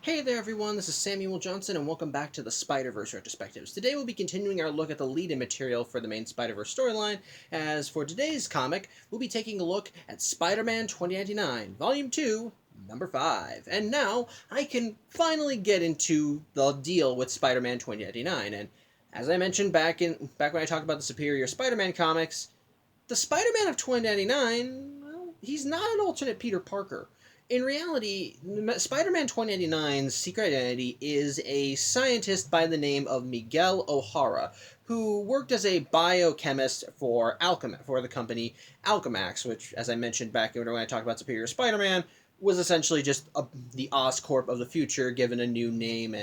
Hey there everyone, this is Samuel Johnson and welcome back to the Spider-Verse Retrospectives. Today we'll be continuing our look at the lead-in material for the main Spider-Verse storyline, as for today's comic, we'll be taking a look at Spider-Man 2099, Volume 2, Number 5. And now, I can finally get into the deal with Spider-Man 2099, and as I mentioned back when I talked about the Superior Spider-Man comics, the Spider-Man of 2099, well, he's not an alternate Peter Parker. In reality, Spider-Man 2099's secret identity is a scientist by the name of Miguel O'Hara, who worked as a biochemist for the company Alchemax, which, as I mentioned back when I talked about Superior Spider-Man, was essentially just the Oscorp of the future given a new name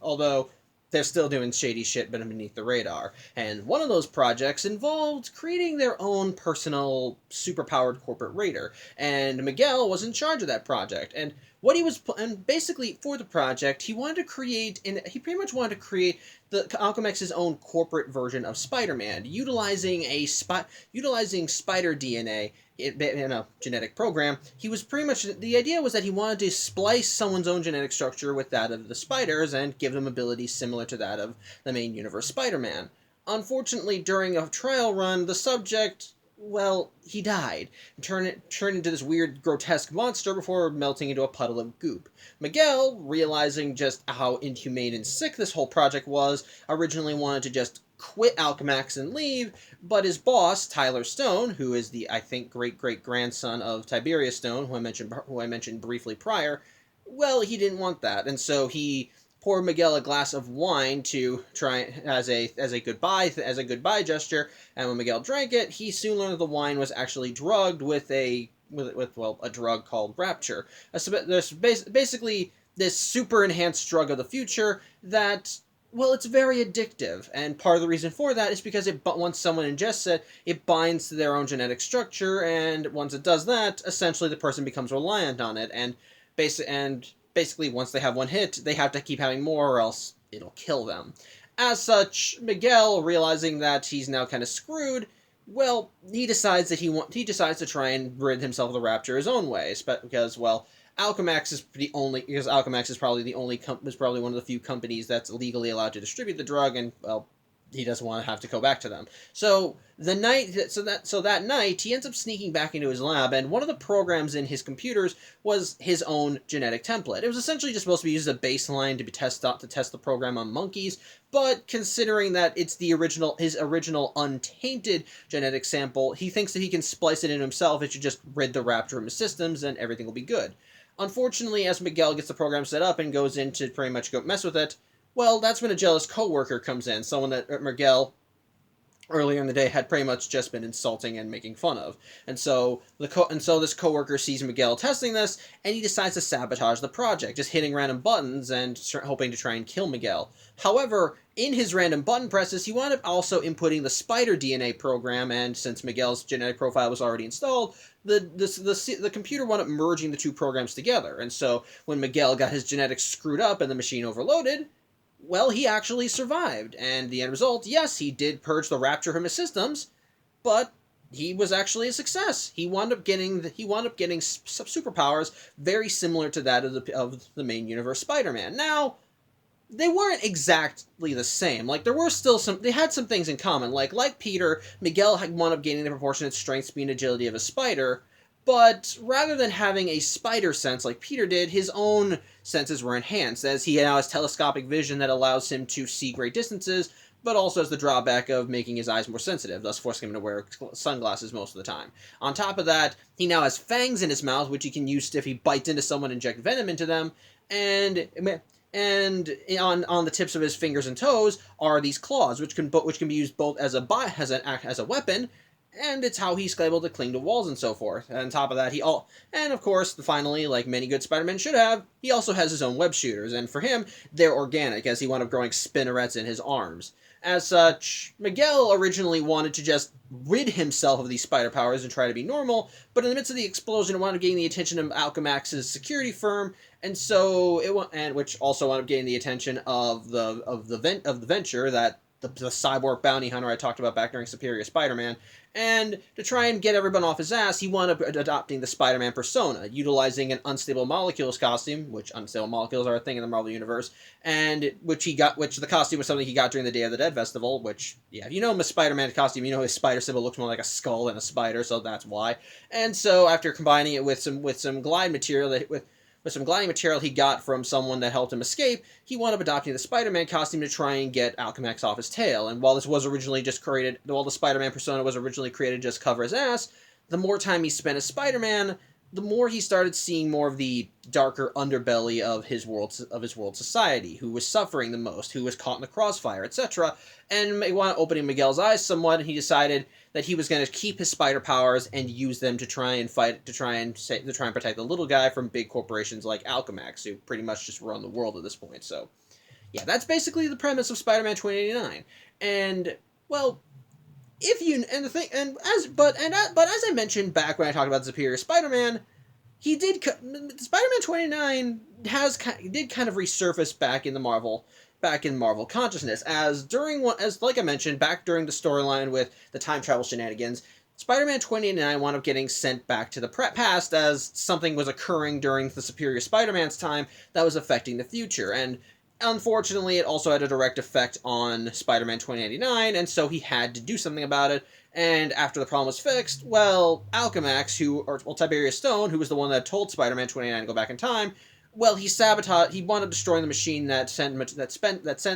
Although they're still doing shady shit but beneath the radar. And one of those projects involved creating their own personal superpowered corporate raider. And Miguel was in charge of that project. And basically for the project, he pretty much wanted to create the Alchemex's own corporate version of Spider-Man, utilizing spider DNA in a genetic program. The idea was that he wanted to splice someone's own genetic structure with that of the spiders and give them abilities similar to that of the main universe Spider-Man. Unfortunately, during a trial run, the subject, well, he died, turned into this weird, grotesque monster before melting into a puddle of goop. Miguel, realizing just how inhumane and sick this whole project was, originally wanted to just quit Alchemax and leave, but his boss, Tyler Stone, who is the, I think, great-great-grandson of Tiberius Stone, who I mentioned briefly prior, well, he didn't want that, and so he poured Miguel a glass of wine to try as a goodbye gesture, and when Miguel drank it, he soon learned that the wine was actually drugged with a drug called Rapture. There's basically this super enhanced drug of the future that, well, it's very addictive, and part of the reason for that is because once someone ingests it, it binds to their own genetic structure, and once it does that, essentially the person becomes reliant on it, and basically once they have one hit, they have to keep having more or else it'll kill them. As such, Miguel, realizing that he's now kind of screwed, well, he decides to try and rid himself of the Rapture his own way, because, well, Alchemax is probably one of the few companies that's legally allowed to distribute the drug, and, well, he doesn't want to have to go back to them. So that night he ends up sneaking back into his lab, and one of the programs in his computers was his own genetic template. It was essentially just supposed to be used as a baseline to test the program on monkeys, but considering that it's his original untainted genetic sample, he thinks that he can splice it into himself. It should just rid the Raptor of his systems, and everything will be good. Unfortunately, as Miguel gets the program set up and goes in to pretty much go mess with it, well, that's when a jealous coworker comes in, someone that Miguel earlier in the day had pretty much just been insulting and making fun of. And so this coworker sees Miguel testing this, and he decides to sabotage the project, just hitting random buttons and hoping to try and kill Miguel. However, in his random button presses, he wound up also inputting the spider DNA program, and since Miguel's genetic profile was already installed, the computer wound up merging the two programs together. And so when Miguel got his genetics screwed up and the machine overloaded, well, he actually survived, and the end result, yes, he did purge the Rapture from his systems, but he was actually a success. He wound up getting superpowers very similar to that of the main universe Spider-Man. Now, they weren't exactly the same. Like, they had some things in common. Like Peter, Miguel had wound up gaining the proportionate strength, speed, and agility of a spider, but rather than having a spider sense like Peter did, his own senses were enhanced, as he now has telescopic vision that allows him to see great distances, but also has the drawback of making his eyes more sensitive, thus forcing him to wear sunglasses most of the time. On top of that, he now has fangs in his mouth, which he can use if he bites into someone and inject venom into them, and on the tips of his fingers and toes are these claws, which can be used both as a weapon, and it's how he's able to cling to walls and so forth. And on top of that, and of course, finally, like many good Spider-Men should have, he also has his own web shooters, and for him, they're organic, as he wound up growing spinnerets in his arms. As such, Miguel originally wanted to just rid himself of these spider powers and try to be normal, but in the midst of the explosion, it wound up getting the attention of Alchemax's security firm, which also wound up getting the attention of the venture that the cyborg bounty hunter I talked about back during Superior Spider-Man. And to try and get everyone off his ass, he wound up adopting the Spider-Man persona, utilizing an unstable molecules costume, which unstable molecules are a thing in the Marvel Universe, and which the costume was something he got during the Day of the Dead festival, which, yeah, if you know him as Spider-Man costume, you know his spider symbol looks more like a skull than a spider, so that's why. And so after combining it with some glide material with some gliding material he got from someone that helped him escape, he wound up adopting the Spider-Man costume to try and get Alchemax off his tail. And while the Spider-Man persona was originally created to just cover his ass, the more time he spent as Spider-Man, the more he started seeing more of the darker underbelly of his world society, who was suffering the most, who was caught in the crossfire, etc. And opening Miguel's eyes somewhat, and he decided that he was going to keep his spider powers and use them to try and protect the little guy from big corporations like Alchemax, who pretty much just run the world at this point. So, yeah, that's basically the premise of Spider-Man 2089. And, well, but as I mentioned back when I talked about Superior Spider-Man, Spider-Man 29 did kind of resurface back in Marvel consciousness, as like I mentioned, back during the storyline with the time travel shenanigans, Spider-Man 2089 wound up getting sent back to the past as something was occurring during the Superior Spider-Man's time that was affecting the future, and unfortunately it also had a direct effect on Spider-Man 2089, and so he had to do something about it. And after the problem was fixed, well, Alchemax, Tiberius Stone, who was the one that told Spider-Man 29 to go back in time, well, he wound up destroying the machine that sent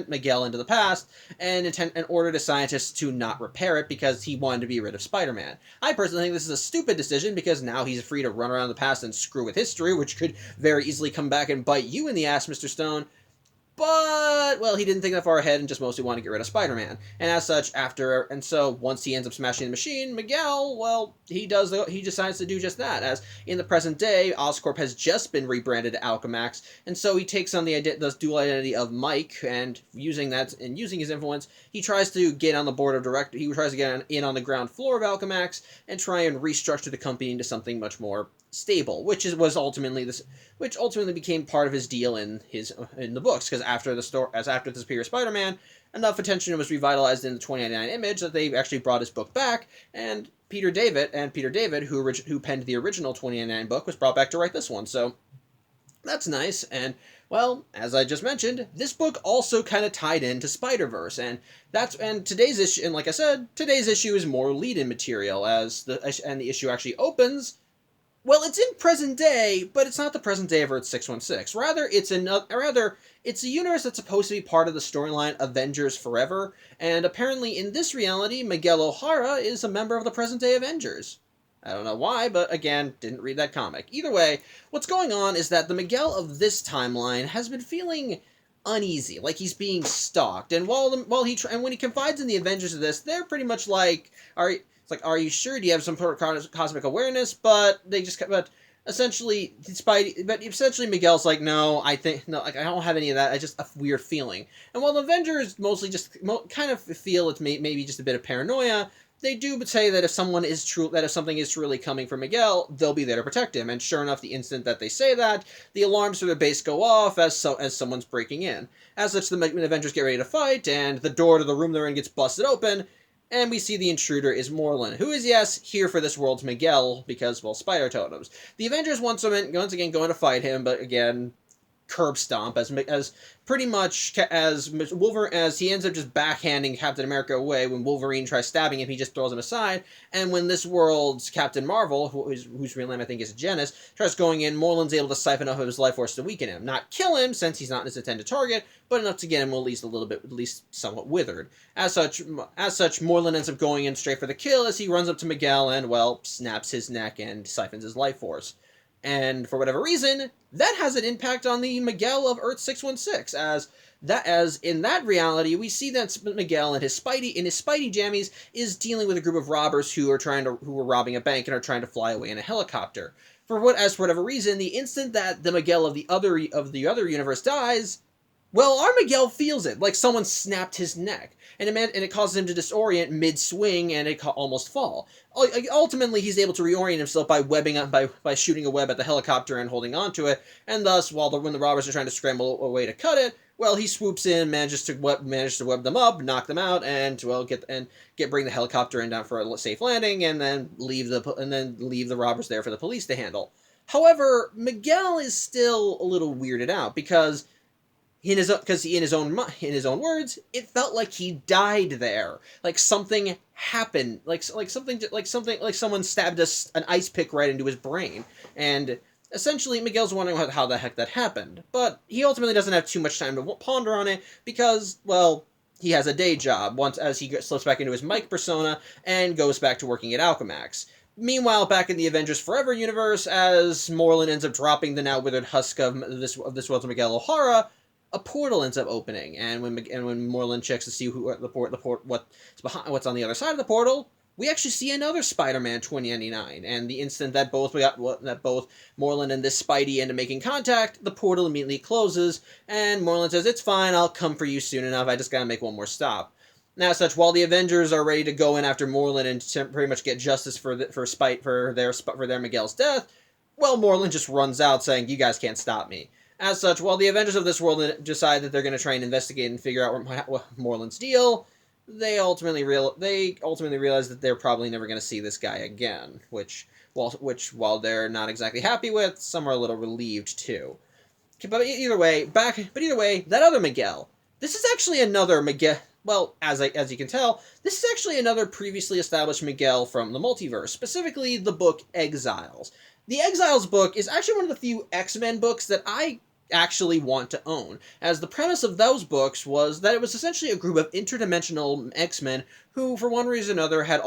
Miguel into the past, and ordered his scientists to not repair it because he wanted to be rid of Spider-Man. I personally think this is a stupid decision because now he's free to run around the past and screw with history, which could very easily come back and bite you in the ass, Mr. Stone. But, well, he didn't think that far ahead and just mostly wanted to get rid of Spider-Man. And as such, so once he ends up smashing the machine, Miguel, well, he decides to do just that. As in the present day, Oscorp has just been rebranded to Alchemax, and so he takes on the dual identity of Mike, and using his influence, he tries to get on the board of directors. He tries to get in on the ground floor of Alchemax and try and restructure the company into something much more stable, which ultimately became part of his deal in the books, because after the Superior Spider-Man, enough attention was revitalized in the 2099 Image that they actually brought his book back, and Peter David, who penned the original 2099 book, was brought back to write this one. So that's nice. And, well, as I just mentioned, this book also kind of tied into Spider-Verse, and today's issue, and like I said, today's issue is more lead-in material, and the issue actually opens. Well, it's in present day, but it's not the present day of Earth 616. Rather, it's a universe that's supposed to be part of the storyline Avengers Forever, and apparently in this reality, Miguel O'Hara is a member of the present day Avengers. I don't know why, but again, didn't read that comic. Either way, what's going on is that the Miguel of this timeline has been feeling uneasy, like he's being stalked, and when he confides in the Avengers of this, they're pretty much like, are you sure? Do you have some sort of cosmic awareness? But essentially Miguel's like, no, I don't have any of that. I just a weird feeling. And while the Avengers mostly just kind of feel it's maybe just a bit of paranoia, they do say that if something is truly coming from Miguel, they'll be there to protect him. And sure enough, the instant that they say that, the alarms for the base go off as someone's breaking in. As such, the Avengers get ready to fight, and the door to the room they're in gets busted open. And we see the intruder is Morlun, who is, yes, here for this world's Miguel, because, well, spider totems. The Avengers once again go in to fight him, but again, curb stomp, as Wolverine, as he ends up just backhanding Captain America away. When Wolverine tries stabbing him, he just throws him aside, and when this world's Captain Marvel, whose real name I think is Genis, tries going in, Morlun's able to siphon off of his life force to weaken him. Not kill him, since he's not his intended target, but enough to get him at least somewhat withered. As such, Morlun ends up going in straight for the kill as he runs up to Miguel and, well, snaps his neck and siphons his life force. And for whatever reason, that has an impact on the Miguel of Earth 616, as in that reality, we see that Miguel in his Spidey jammies is dealing with a group of robbers who were robbing a bank and are trying to fly away in a helicopter. For whatever reason, the instant that the Miguel of the other universe dies, Well, our Miguel feels it, like someone snapped his neck, and it causes him to disorient mid-swing, and almost fall. Ultimately, he's able to reorient himself by webbing up by shooting a web at the helicopter and holding onto it, and thus, when the robbers are trying to scramble away to cut it, well, he swoops in, manages to web them up, knock them out, and bring the helicopter in down for a safe landing, and then leave the robbers there for the police to handle. However, Miguel is still a little weirded out because in his own words, it felt like he died there, like something happened, like someone stabbed an ice pick right into his brain, and essentially Miguel's wondering how the heck that happened, but he ultimately doesn't have too much time to ponder on it because, well, he has a day job once as he slips back into his Mike persona and goes back to working at Alchemax. Meanwhile, back in the Avengers Forever universe, as Moreland ends up dropping the now withered husk of this world's Miguel O'Hara, a portal ends up opening, and when Moreland checks to see what's on the other side of the portal, we actually see another Spider-Man 2099. And the instant that both Moreland and this Spidey end up making contact, the portal immediately closes, and Moreland says, "It's fine, I'll come for you soon enough. I just gotta make one more stop." Now, as such, while the Avengers are ready to go in after Moreland and pretty much get justice for their Miguel's death, well, Moreland just runs out saying, "You guys can't stop me." As such, while the Avengers of this world decide that they're going to try and investigate and figure out what Moreland's deal, they ultimately realize that they're probably never going to see this guy again, which while they're not exactly happy with, some are a little relieved too. But either way, that other Miguel. This is actually another Miguel. Well, as you can tell, this is actually another previously established Miguel from the multiverse, specifically the book Exiles. The Exiles book is actually one of the few X-Men books that I actually want to own, as the premise of those books was that it was essentially a group of interdimensional X-Men who, for one reason or another, had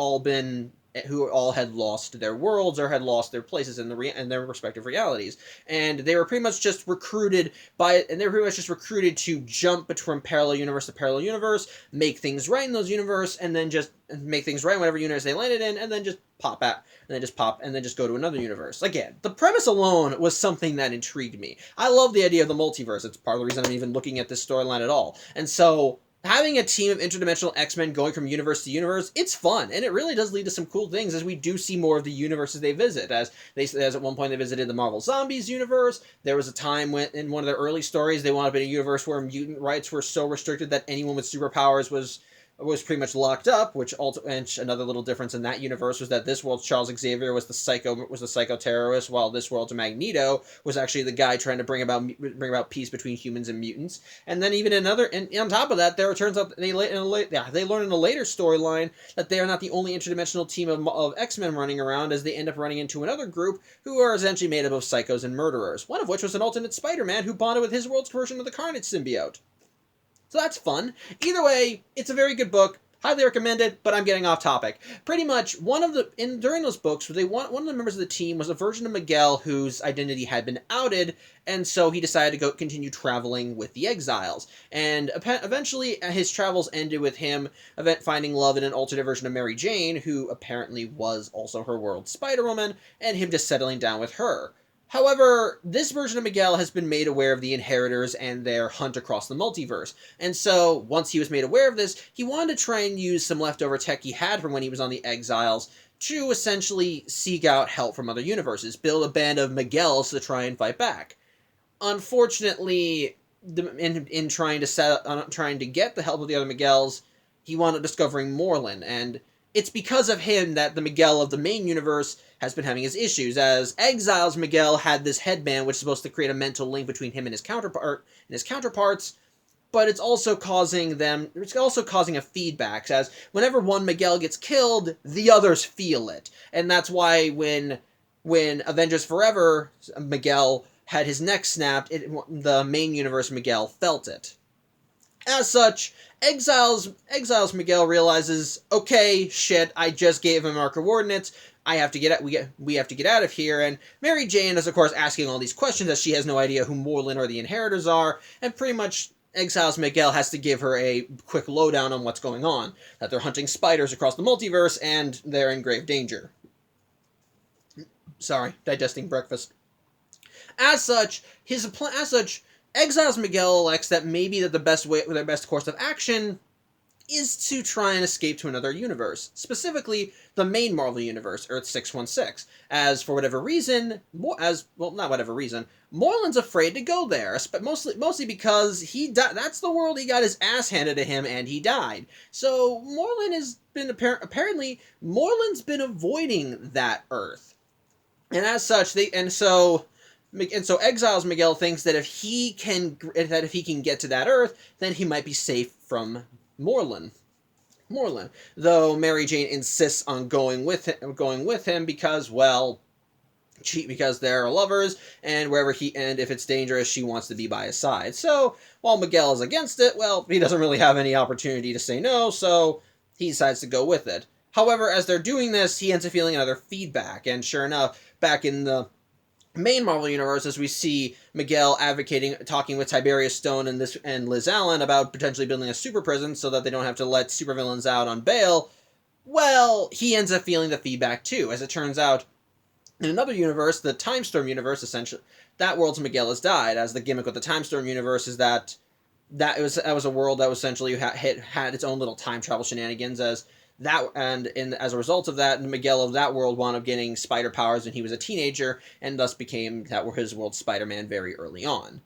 lost their worlds or had lost their places in their respective realities, and they were pretty much just recruited to jump from parallel universe to parallel universe, make things right in those universe, and then just make things right in whatever universe they landed in, and then just pop out, and then just go to another universe. Again, the premise alone was something that intrigued me. I love the idea of the multiverse. It's part of the reason I'm even looking at this storyline at all. And so, having a team of interdimensional X-Men going from universe to universe, it's fun, and it really does lead to some cool things as we do see more of the universes they visit. As at one point they visited the Marvel Zombies universe. There was a time when, in one of their early stories, they wound up in a universe where mutant rights were so restricted that anyone with superpowers was pretty much locked up, and another little difference in that universe was that this world's Charles Xavier was the psycho terrorist, while this world's Magneto was actually the guy trying to bring about peace between humans and mutants. And then even on top of that, it turns out they learn in a later storyline that they are not the only interdimensional team of X-Men running around, as they end up running into another group who are essentially made up of psychos and murderers, one of which was an alternate Spider-Man who bonded with his world's version of the Carnage symbiote. So that's fun. Either way, it's a very good book. Highly recommend it, but I'm getting off topic. Pretty much, during those books, one of the members of the team was a version of Miguel whose identity had been outed, and so he decided to continue traveling with the Exiles. And eventually, his travels ended with him finding love in an alternate version of Mary Jane, who apparently was also her world's Spider-Woman, and him just settling down with her. However, this version of Miguel has been made aware of the Inheritors and their hunt across the multiverse, and so once he was made aware of this, he wanted to try and use some leftover tech he had from when he was on the Exiles to essentially seek out help from other universes, build a band of Miguels to try and fight back. Unfortunately, in trying to get the help of the other Miguels, he wound up discovering Moreland, and it's because of him that the Miguel of the main universe has been having his issues, as Exiles Miguel had this headband which is supposed to create a mental link between him and his counterparts, but it's also causing a feedback, as whenever one Miguel gets killed, the others feel it. And that's why when Avengers Forever Miguel had his neck snapped, the main universe Miguel felt it. As such, Exiles Miguel realizes, okay, shit, I just gave him our coordinates. We have to get out of here. And Mary Jane is, of course, asking all these questions as she has no idea who Moreland or the Inheritors are, and pretty much Exiles Miguel has to give her a quick lowdown on what's going on, that they're hunting spiders across the multiverse, and they're in grave danger. Sorry, digesting breakfast. As such, Exiles Miguel elects that maybe that the best course of action is to try and escape to another universe, specifically the main Marvel universe, Earth 616. As for whatever reason, not whatever reason, Moreland's afraid to go there, mostly because that's the world he got his ass handed to him and he died. So Moreland has been apparently Moreland's been avoiding that Earth, and as such, so Exiles Miguel thinks that if he can get to that Earth, then he might be safe from Moreland. Though Mary Jane insists on going with him because, well, because they're lovers, and if it's dangerous, she wants to be by his side. So while Miguel is against it, well, he doesn't really have any opportunity to say no, so he decides to go with it. However, as they're doing this, he ends up feeling another feedback, and sure enough, back in the main Marvel universe, as we see Miguel talking with Tiberius Stone and Liz Allen about potentially building a super prison so that they don't have to let supervillains out on bail, well, he ends up feeling the feedback too. As it turns out, in another universe, the Time Storm universe, essentially, that world's Miguel has died, as the gimmick with the Time Storm universe is that was a world that was essentially had its own little time travel shenanigans, as a result of that, Miguel of that world wound up getting spider powers when he was a teenager, and thus became his world Spider-Man very early on.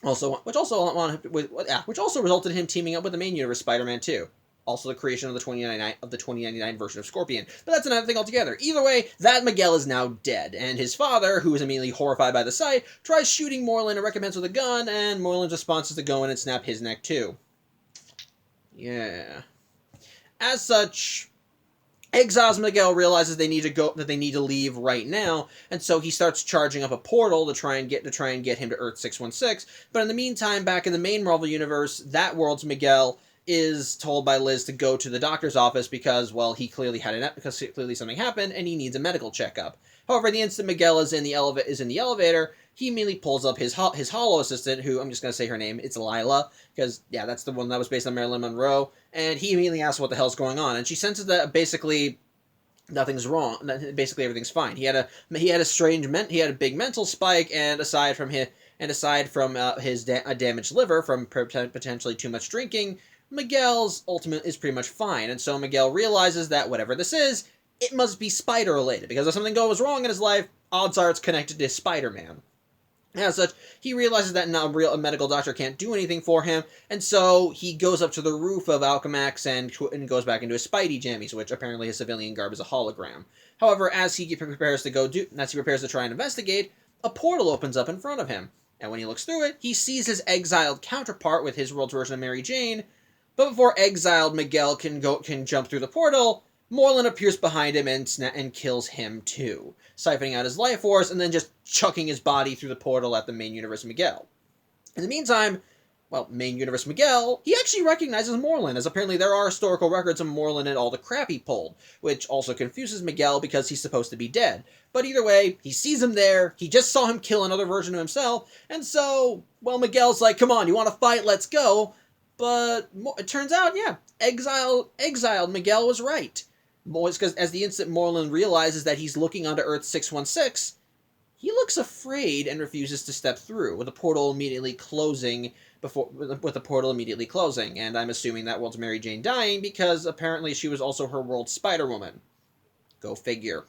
Which also resulted in him teaming up with the main universe Spider-Man 2. Also the creation of the 2099 version of Scorpion. But that's another thing altogether. Either way, that Miguel is now dead, and his father, who is immediately horrified by the sight, tries shooting Moreland and recompense with a gun, and Moreland's response is to go in and snap his neck too. Yeah. As such, Exiles Miguel realizes they need to leave right now, and so he starts charging up a portal to try and get him to Earth 616. But in the meantime, back in the main Marvel universe, that world's Miguel is told by Liz to go to the doctor's office because, well, clearly something happened and he needs a medical checkup. However, the instant Miguel is in the elevator, he immediately pulls up his hollow assistant, who I'm just going to say her name. It's Lila, because, yeah, that's the one that was based on Marilyn Monroe. And he immediately asks what the hell's going on. And she senses that basically nothing's wrong. Basically everything's fine. He had a big mental spike, and aside from his damaged liver from potentially too much drinking, Miguel's ultimate is pretty much fine. And so Miguel realizes that whatever this is, it must be spider related, because if something goes wrong in his life, odds are it's connected to Spider-Man. As such, he realizes that a medical doctor can't do anything for him, and so he goes up to the roof of Alchemax and goes back into his Spidey jammies, which apparently his civilian garb is a hologram. However, as he prepares to try and investigate, a portal opens up in front of him, and when he looks through it, he sees his exiled counterpart with his world's version of Mary Jane. But before exiled Miguel can jump through the portal, Moreland appears behind him and kills him too, siphoning out his life force and then just chucking his body through the portal at the main universe Miguel. In the meantime, main universe Miguel, he actually recognizes Moreland, as apparently there are historical records of Moreland and all the crap he pulled, which also confuses Miguel because he's supposed to be dead. But either way, he sees him there, he just saw him kill another version of himself, and so, Miguel's like, come on, you want to fight, let's go. But it turns out, yeah, exiled Miguel was right. Because as the instant Moreland realizes that he's looking onto Earth 616, he looks afraid and refuses to step through, with the portal immediately closing. And I'm assuming that world's Mary Jane dying because apparently she was also her world's Spider-Woman. Go figure.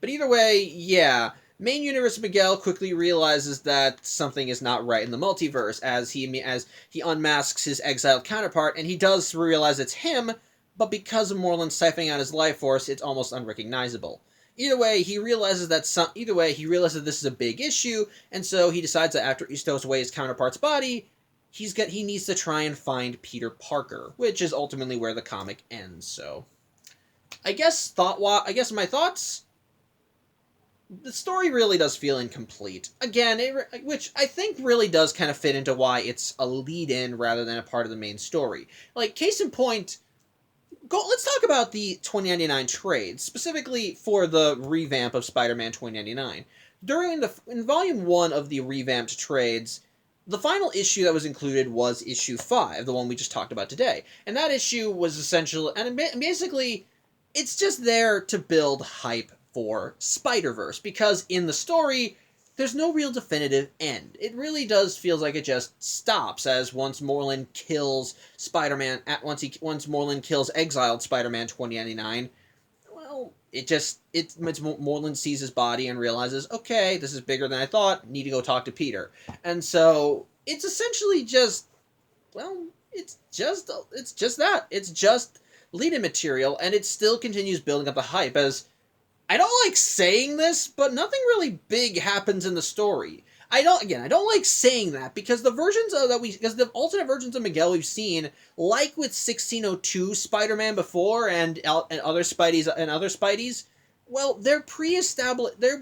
But either way, yeah, main universe Miguel quickly realizes that something is not right in the multiverse as he unmasks his exiled counterpart, and he does realize it's him. But because of Moreland siphoning out his life force, it's almost unrecognizable. Either way, he realizes this is a big issue, and so he decides that after he stows away his counterpart's body, he needs to try and find Peter Parker, which is ultimately where the comic ends. So, I guess my thoughts. The story really does feel incomplete. Again, which I think really does kind of fit into why it's a lead-in rather than a part of the main story. Like, case in point. Let's talk about the 2099 trades, specifically for the revamp of Spider-Man 2099. In Volume 1 of the revamped trades, the final issue that was included was issue 5, the one we just talked about today. And that issue was essential, and basically, it's just there to build hype for Spider-Verse, because in the story, there's no real definitive end. It really does feels like it just stops as once Moreland kills Spider-Man, once Moreland kills exiled Spider-Man 2099, well, Moreland sees his body and realizes, okay, this is bigger than I thought, need to go talk to Peter. And so, it's essentially just, well, it's just that. It's just lead-in material, and it still continues building up the hype, as I don't like saying this, but nothing really big happens in the story. I don't like saying that, because because the alternate versions of Miguel we've seen, like with 1602 Spider-Man before and other Spideys, well, there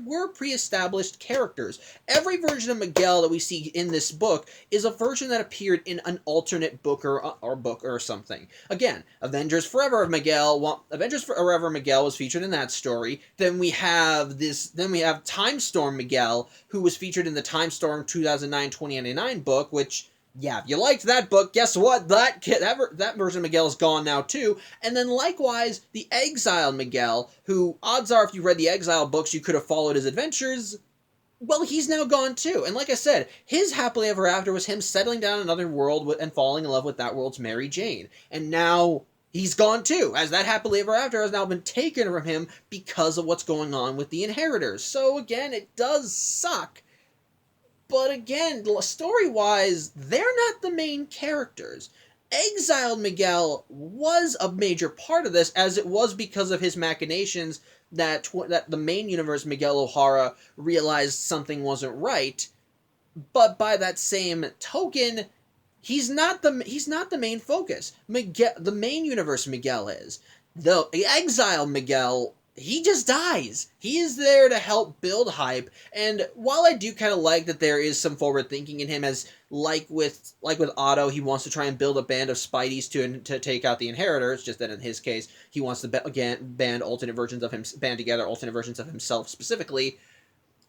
were pre-established characters. Every version of Miguel that we see in this book is a version that appeared in an alternate book or something. Again, Avengers Forever Miguel was featured in that story. Then we have Time Storm Miguel, who was featured in the Time Storm 2009-2099 book, which, yeah, if you liked that book, guess what? That version of Miguel is gone now too. And then likewise, the Exiled Miguel, who odds are if you read the Exiled books, you could have followed his adventures. Well, he's now gone too. And like I said, his happily ever after was him settling down in another world and falling in love with that world's Mary Jane. And now he's gone too, as that happily ever after has now been taken from him because of what's going on with the Inheritors. So again, it does suck. But again, story-wise, they're not the main characters. Exiled Miguel was a major part of this, as it was because of his machinations that the main universe, Miguel O'Hara, realized something wasn't right. But by that same token, he's not the main focus. The main universe Miguel is. The Exiled Miguel, he just dies. He is there to help build hype, and while I do kind of like that there is some forward thinking in him, as like with Otto, he wants to try and build a band of Spideys to take out the Inheritors, just that in his case, he wants to band together alternate versions of himself specifically.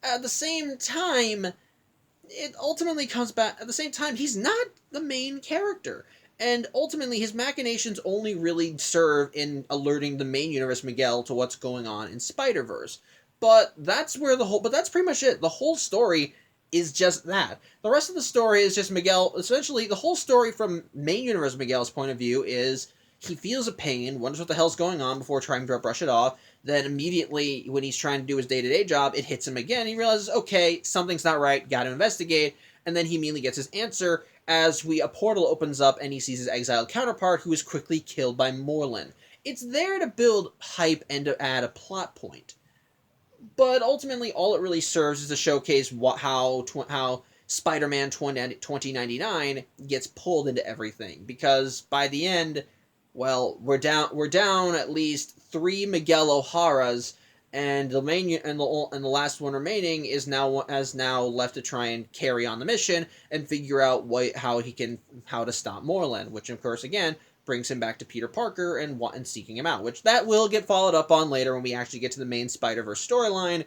At the same time, it ultimately comes back, at the same time, he's not the main character. And ultimately, his machinations only really serve in alerting the main universe Miguel to what's going on in Spider-Verse. But that's pretty much it. The whole story is just that. The rest of the story is just Miguel. Essentially, the whole story from main universe Miguel's point of view is he feels a pain, wonders what the hell's going on before trying to brush it off. Then immediately, when he's trying to do his day-to-day job, it hits him again. He realizes, okay, something's not right, gotta investigate. And then he immediately gets his answer, as a portal opens up and he sees his exiled counterpart, who is quickly killed by Moreland. It's there to build hype and to add a plot point. But ultimately, all it really serves is to showcase how Spider-Man 2099 gets pulled into everything. Because by the end, well, we're down at least 3 Miguel O'Haras, and the last one remaining is now left to try and carry on the mission and figure out how to stop Moreland, which of course again brings him back to Peter Parker and seeking him out, which that will get followed up on later when we actually get to the main Spider-Verse storyline.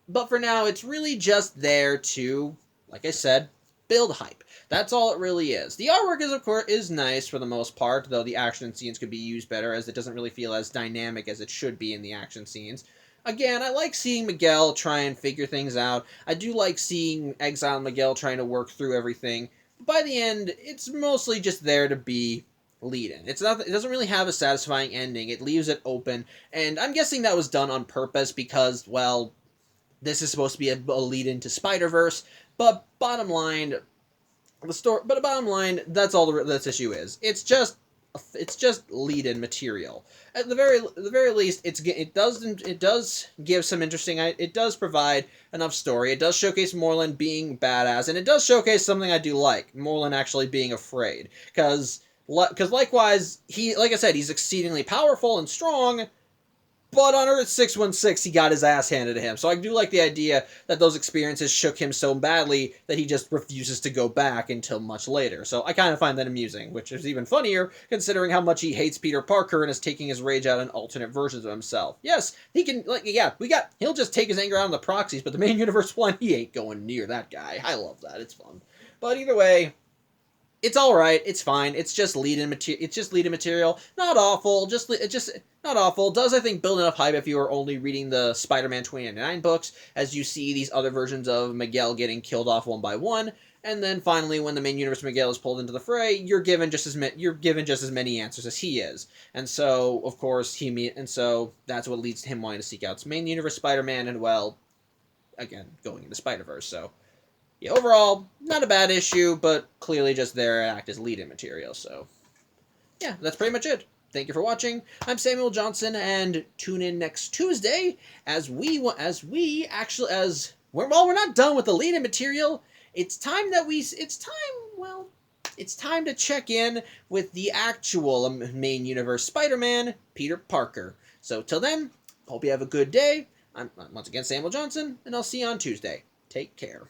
But for now, it's really just there to, like I said, build hype. That's all it really is. The artwork is nice for the most part, though the action scenes could be used better, as it doesn't really feel as dynamic as it should be in the action scenes. Again, I like seeing Miguel try and figure things out. I do like seeing Exile Miguel trying to work through everything. But by the end, it's mostly just there to be lead-in. It doesn't really have a satisfying ending. It leaves it open, and I'm guessing that was done on purpose because, well, this is supposed to be a lead-in to Spider-Verse. But bottom line, that's all this issue is. It's just lead-in material. At the very least, it does give some interesting. It does provide enough story. It does showcase Moreland being badass, and it does showcase something I do like: Moreland actually being afraid. Because likewise, like I said, he's exceedingly powerful and strong. But on Earth 616, he got his ass handed to him. So I do like the idea that those experiences shook him so badly that he just refuses to go back until much later. So I kind of find that amusing, which is even funnier considering how much he hates Peter Parker and is taking his rage out on alternate versions of himself. Yes, he can, he'll just take his anger out on the proxies, but the main universe one, he ain't going near that guy. I love that. It's fun. But either way, It's all right. It's fine. It's just lead-in material. It's just lead-in material. Not awful. Just not awful. Does I think build enough hype if you are only reading the Spider-Man 2099 books, as you see these other versions of Miguel getting killed off one by one, and then finally, when the main universe Miguel is pulled into the fray, you're given just as many answers as he is, and so of course so that's what leads to him wanting to seek out main universe Spider-Man, and well, again going into Spider-Verse. So yeah, overall, not a bad issue, but clearly just there to act as lead-in material. So, yeah, that's pretty much it. Thank you for watching. I'm Samuel Johnson, and tune in next Tuesday as we're not done with the lead-in material. It's time to check in with the actual main universe Spider-Man, Peter Parker. So till then, hope you have a good day. I'm once again Samuel Johnson, and I'll see you on Tuesday. Take care.